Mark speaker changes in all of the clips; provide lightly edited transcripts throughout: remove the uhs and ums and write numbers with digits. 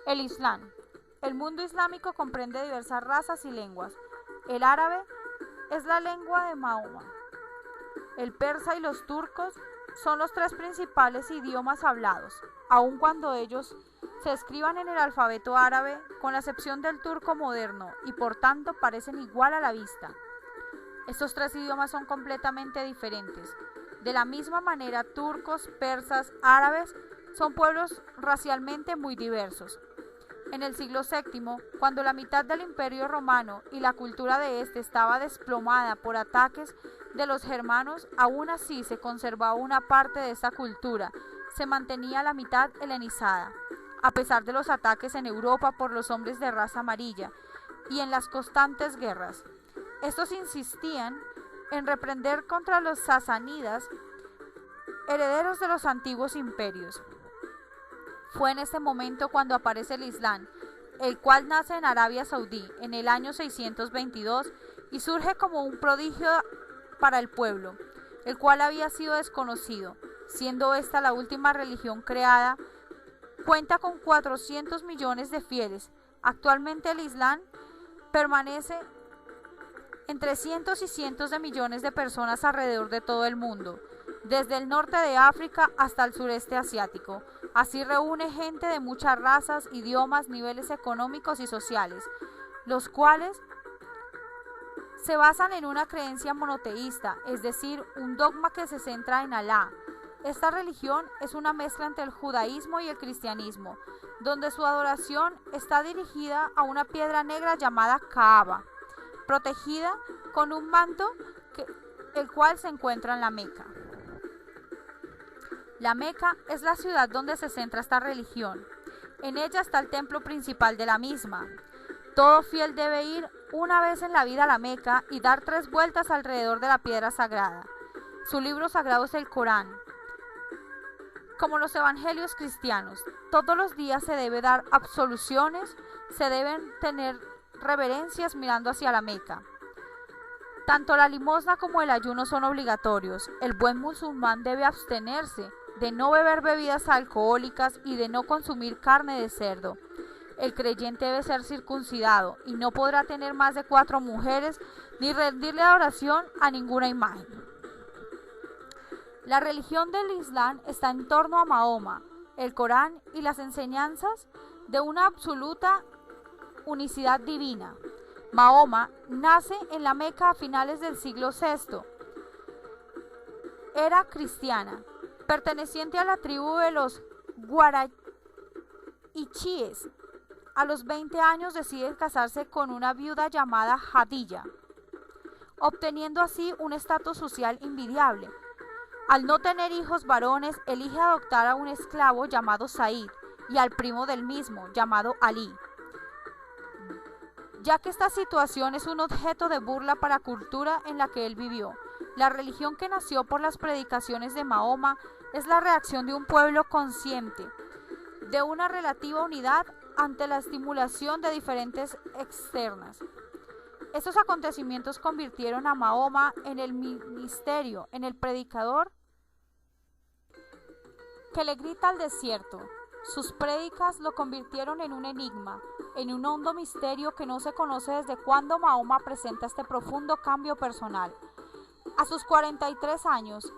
Speaker 1: El Islam. El mundo islámico comprende diversas razas y lenguas. El árabe es la lengua de Mahoma. El persa y los turcos son los tres principales idiomas hablados, aun cuando ellos se escriban en el alfabeto árabe, con la excepción del turco moderno, y por tanto parecen igual a la vista. Estos tres idiomas son completamente diferentes. De la misma manera, turcos, persas, árabes son pueblos racialmente muy diversos. En el siglo VII, cuando la mitad del Imperio Romano y la cultura de este estaba desplomada por ataques de los germanos, aún así se conservaba una parte de esta cultura, se mantenía la mitad helenizada, a pesar de los ataques en Europa por los hombres de raza amarilla y en las constantes guerras. Estos insistían en reprender contra los sasánidas, herederos de los antiguos imperios. Fue en este momento cuando aparece el Islam, el cual nace en Arabia Saudí en el año 622 y surge como un prodigio para el pueblo, el cual había sido desconocido, siendo esta la última religión creada. Cuenta con 400 millones de fieles. Actualmente el Islam permanece entre cientos y cientos de millones de personas alrededor de todo el mundo, desde el norte de África hasta el sureste asiático. Así reúne gente de muchas razas, idiomas, niveles económicos y sociales, los cuales se basan en una creencia monoteísta, es decir, un dogma que se centra en Alá. Esta religión es una mezcla entre el judaísmo y el cristianismo, donde su adoración está dirigida a una piedra negra llamada Kaaba, protegida con un manto el cual se encuentra en la Meca. La Meca es la ciudad donde se centra esta religión. En ella está el templo principal de la misma. Todo fiel debe ir una vez en la vida a la Meca y dar 3 vueltas alrededor de la piedra sagrada. Su libro sagrado es el Corán. Como los evangelios cristianos, todos los días se debe dar absoluciones, se deben tener reverencias mirando hacia la Meca. Tanto la limosna como el ayuno son obligatorios. El buen musulmán debe abstenerse de no beber bebidas alcohólicas y de no consumir carne de cerdo. El creyente debe ser circuncidado y no podrá tener más de 4 mujeres ni rendirle adoración a ninguna imagen. La religión del Islam está en torno a Mahoma, el Corán y las enseñanzas de una absoluta unicidad divina. Mahoma nace en la Meca a finales del siglo VI. Era cristiana, perteneciente a la tribu de los Guaraichíes. A los 20 años decide casarse con una viuda llamada Jadilla, obteniendo así un estatus social envidiable. Al no tener hijos varones, elige adoptar a un esclavo llamado Said y al primo del mismo, llamado Ali, ya que esta situación es un objeto de burla para la cultura en la que él vivió. La religión que nació por las predicaciones de Mahoma es la reacción de un pueblo consciente de una relativa unidad ante la estimulación de diferentes externas. Estos acontecimientos convirtieron a Mahoma en el ministerio, en el predicador que le grita al desierto. Sus prédicas lo convirtieron en un enigma, en un hondo misterio que no se conoce desde cuándo Mahoma presenta este profundo cambio personal. A sus 43 años,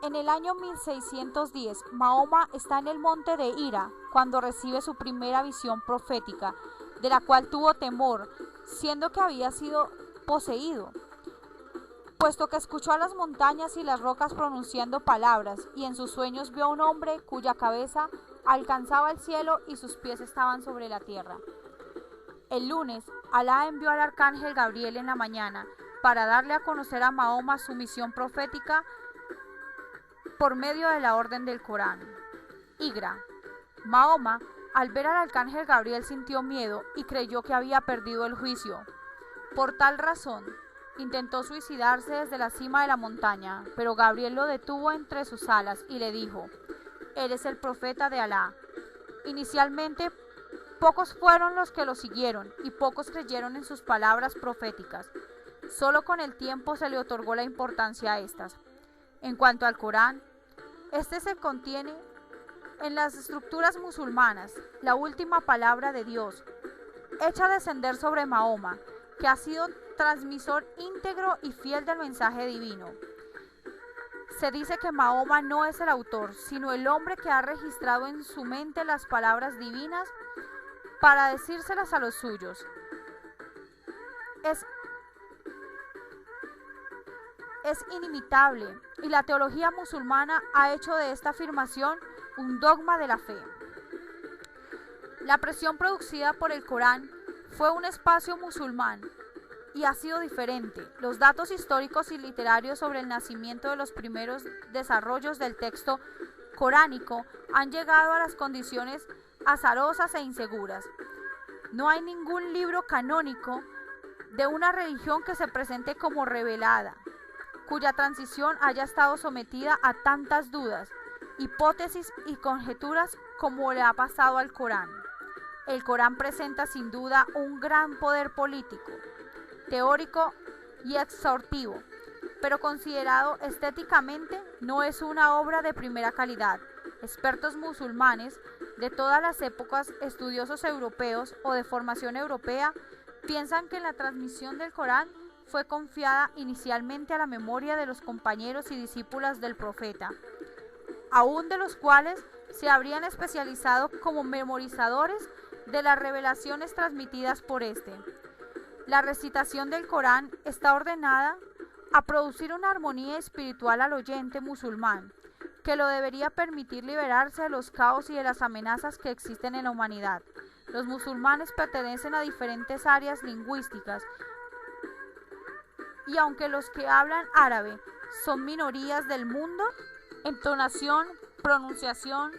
Speaker 1: en el año 1610, Mahoma está en el monte de Hira cuando recibe su primera visión profética, de la cual tuvo temor, siendo que había sido poseído, puesto que escuchó a las montañas y las rocas pronunciando palabras, y en sus sueños vio a un hombre cuya cabeza alcanzaba el cielo y sus pies estaban sobre la tierra. El lunes, Alá envió al arcángel Gabriel en la mañana para darle a conocer a Mahoma su misión profética por medio de la orden del Corán. Igra. Mahoma, al ver al arcángel Gabriel, sintió miedo y creyó que había perdido el juicio. Por tal razón, intentó suicidarse desde la cima de la montaña, pero Gabriel lo detuvo entre sus alas y le dijo: «Eres el profeta de Alá». Inicialmente, pocos fueron los que lo siguieron y pocos creyeron en sus palabras proféticas. Solo con el tiempo se le otorgó la importancia a estas. En cuanto al Corán, este En las estructuras musulmanas, la última palabra de Dios, hecha descender sobre Mahoma, que ha sido transmisor íntegro y fiel del mensaje divino. Se dice que Mahoma no es el autor, sino el hombre que ha registrado en su mente las palabras divinas para decírselas a los suyos. Es inimitable, y la teología musulmana ha hecho de esta afirmación un dogma de la fe. La presión producida por el Corán fue un espacio musulmán y ha sido diferente. Los datos históricos y literarios sobre el nacimiento de los primeros desarrollos del texto coránico han llegado a las condiciones azarosas e inseguras. No hay ningún libro canónico de una religión que se presente como revelada, cuya transición haya estado sometida a tantas dudas, hipótesis y conjeturas como le ha pasado al Corán. El Corán presenta sin duda un gran poder político, teórico y exhortivo, pero considerado estéticamente no es una obra de primera calidad. Expertos musulmanes de todas las épocas, estudiosos europeos o de formación europea, piensan que la transmisión del Corán fue confiada inicialmente a la memoria de los compañeros y discípulos del profeta, aún de los cuales se habrían especializado como memorizadores de las revelaciones transmitidas por éste. La recitación del Corán está ordenada a producir una armonía espiritual al oyente musulmán, que lo debería permitir liberarse de los caos y de las amenazas que existen en la humanidad. Los musulmanes pertenecen a diferentes áreas lingüísticas, y aunque los que hablan árabe son minorías del mundo, entonación, pronunciación,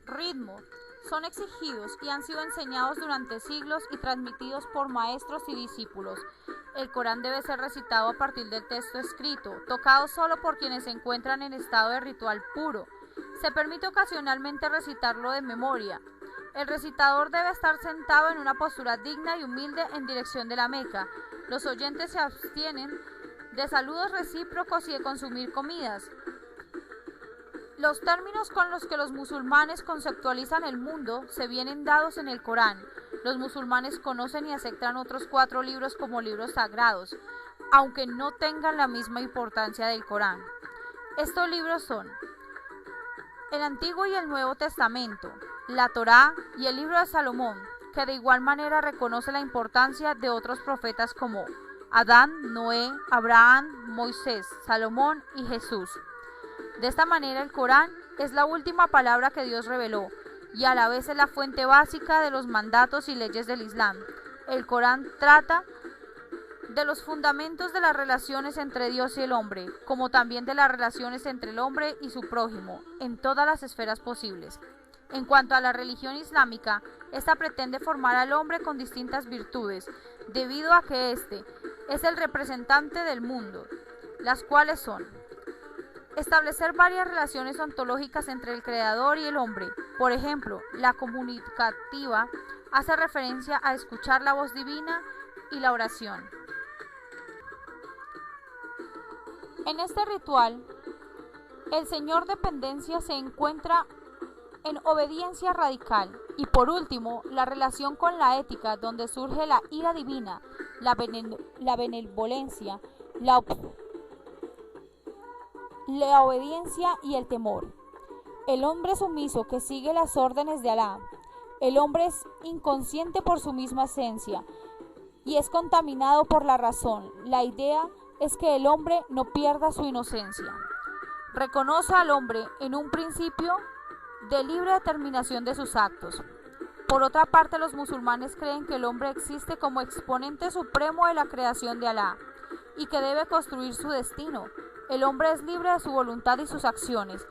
Speaker 1: ritmo son exigidos y han sido enseñados durante siglos y transmitidos por maestros y discípulos. El Corán debe ser recitado a partir del texto escrito, tocado solo por quienes se encuentran en estado de ritual puro. Se permite ocasionalmente recitarlo de memoria. El recitador debe estar sentado en una postura digna y humilde en dirección de la Meca. Los oyentes se abstienen de saludos recíprocos y de consumir comidas. Los términos con los que los musulmanes conceptualizan el mundo se vienen dados en el Corán. Los musulmanes conocen y aceptan otros 4 libros como libros sagrados, aunque no tengan la misma importancia del Corán. Estos libros son el Antiguo y el Nuevo Testamento, la Torá y el libro de Salomón, que de igual manera reconoce la importancia de otros profetas como Adán, Noé, Abraham, Moisés, Salomón y Jesús. De esta manera el Corán es la última palabra que Dios reveló y a la vez es la fuente básica de los mandatos y leyes del Islam. El Corán trata de los fundamentos de las relaciones entre Dios y el hombre, como también de las relaciones entre el hombre y su prójimo, en todas las esferas posibles. En cuanto a la religión islámica, esta pretende formar al hombre con distintas virtudes, debido a que éste es el representante del mundo, las cuales son establecer varias relaciones ontológicas entre el Creador y el hombre. Por ejemplo, la comunicativa hace referencia a escuchar la voz divina y la oración. En este ritual, el señor dependencia se encuentra en obediencia radical. Y por último, la relación con la ética, donde surge la ira divina, la benevolencia, la obediencia y el temor. El hombre sumiso que sigue las órdenes de Alá. El hombre es inconsciente por su misma esencia y es contaminado por la razón. La idea es que el hombre no pierda su inocencia. Reconoce al hombre en un principio de libre determinación de sus actos. Por otra parte, los musulmanes creen que el hombre existe como exponente supremo de la creación de Alá y que debe construir su destino. El hombre es libre de su voluntad y sus acciones.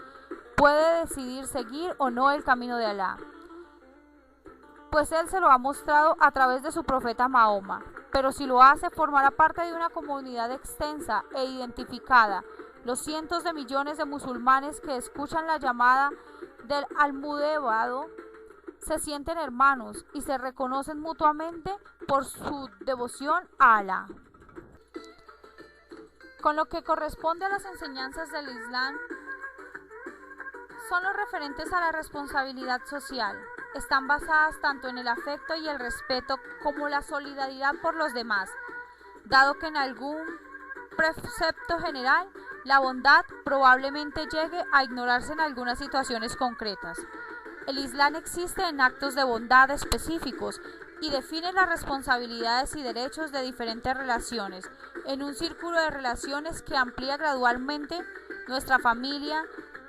Speaker 1: Puede decidir seguir o no el camino de Alá, pues él se lo ha mostrado a través de su profeta Mahoma. Pero si lo hace, formará parte de una comunidad extensa e identificada. Los cientos de millones de musulmanes que escuchan la llamada del almudevado se sienten hermanos y se reconocen mutuamente por su devoción a Alá. Con lo que corresponde a las enseñanzas del Islam, son los referentes a la responsabilidad social. Están basadas tanto en el afecto y el respeto como la solidaridad por los demás, dado que en algún precepto general la bondad probablemente llegue a ignorarse en algunas situaciones concretas. El Islam existe en actos de bondad específicos y define las responsabilidades y derechos de diferentes relaciones, en un círculo de relaciones que amplía gradualmente nuestra familia,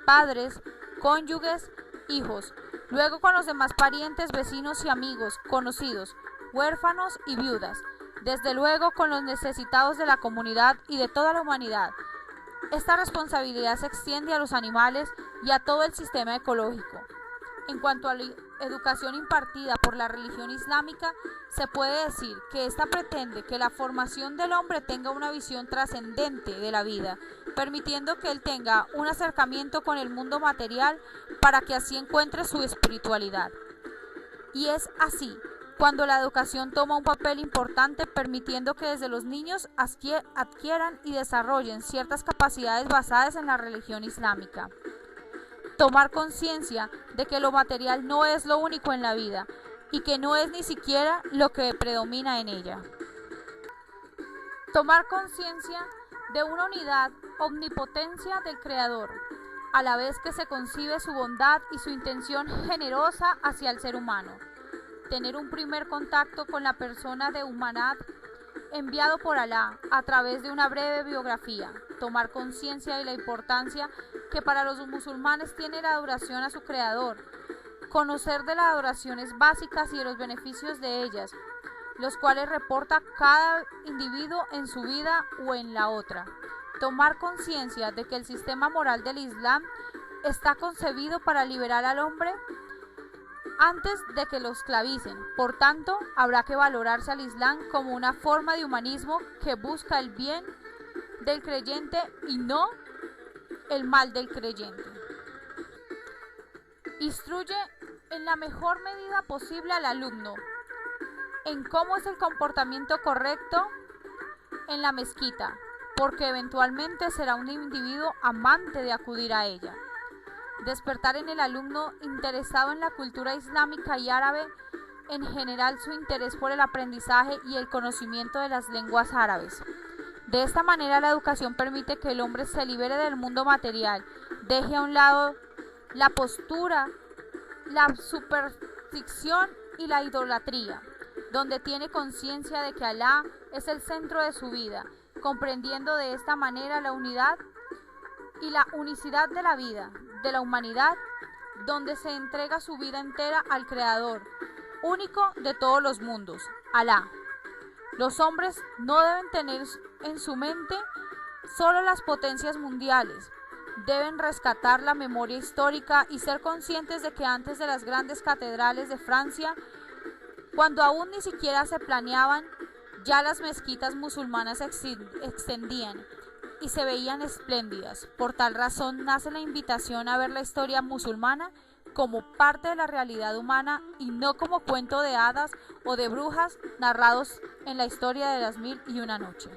Speaker 1: padres, cónyuges, hijos, luego con los demás parientes, vecinos y amigos, conocidos, huérfanos y viudas, desde luego con los necesitados de la comunidad y de toda la humanidad. Esta responsabilidad se extiende a los animales y a todo el sistema ecológico. En cuanto a la educación impartida por la religión islámica, se puede decir que ésta pretende que la formación del hombre tenga una visión trascendente de la vida, permitiendo que él tenga un acercamiento con el mundo material para que así encuentre su espiritualidad. Y es así cuando la educación toma un papel importante, permitiendo que desde los niños adquieran y desarrollen ciertas capacidades basadas en la religión islámica. Tomar conciencia de que lo material no es lo único en la vida y que no es ni siquiera lo que predomina en ella. Tomar conciencia de una unidad, omnipotencia del Creador, a la vez que se concibe su bondad y su intención generosa hacia el ser humano. Tener un primer contacto con la persona de humanidad enviado por Alá a través de una breve biografía. Tomar conciencia de la importancia que para los musulmanes tiene la adoración a su Creador. Conocer de las adoraciones básicas y de los beneficios de ellas, los cuales reporta cada individuo en su vida o en la otra. Tomar conciencia de que el sistema moral del Islam está concebido para liberar al hombre antes de que lo esclavicen. Por tanto, habrá que valorarse al Islam como una forma de humanismo que busca el bien del creyente y no el mal del creyente. Instruye en la mejor medida posible al alumno en cómo es el comportamiento correcto en la mezquita, porque eventualmente será un individuo amante de acudir a ella. Despertar en el alumno interesado en la cultura islámica y árabe, en general su interés por el aprendizaje y el conocimiento de las lenguas árabes. De esta manera la educación permite que el hombre se libere del mundo material, deje a un lado la postura, la superstición y la idolatría, donde tiene conciencia de que Alá es el centro de su vida, comprendiendo de esta manera la unidad y la unicidad de la vida, de la humanidad, donde se entrega su vida entera al Creador, único de todos los mundos, Alá. Los hombres no deben tener en su mente solo las potencias mundiales, deben rescatar la memoria histórica y ser conscientes de que antes de las grandes catedrales de Francia, cuando aún ni siquiera se planeaban, ya las mezquitas musulmanas se extendían y se veían espléndidas. Por tal razón nace la invitación a ver la historia musulmana como parte de la realidad humana y no como cuento de hadas o de brujas narrados en la historia de las 1001 noches.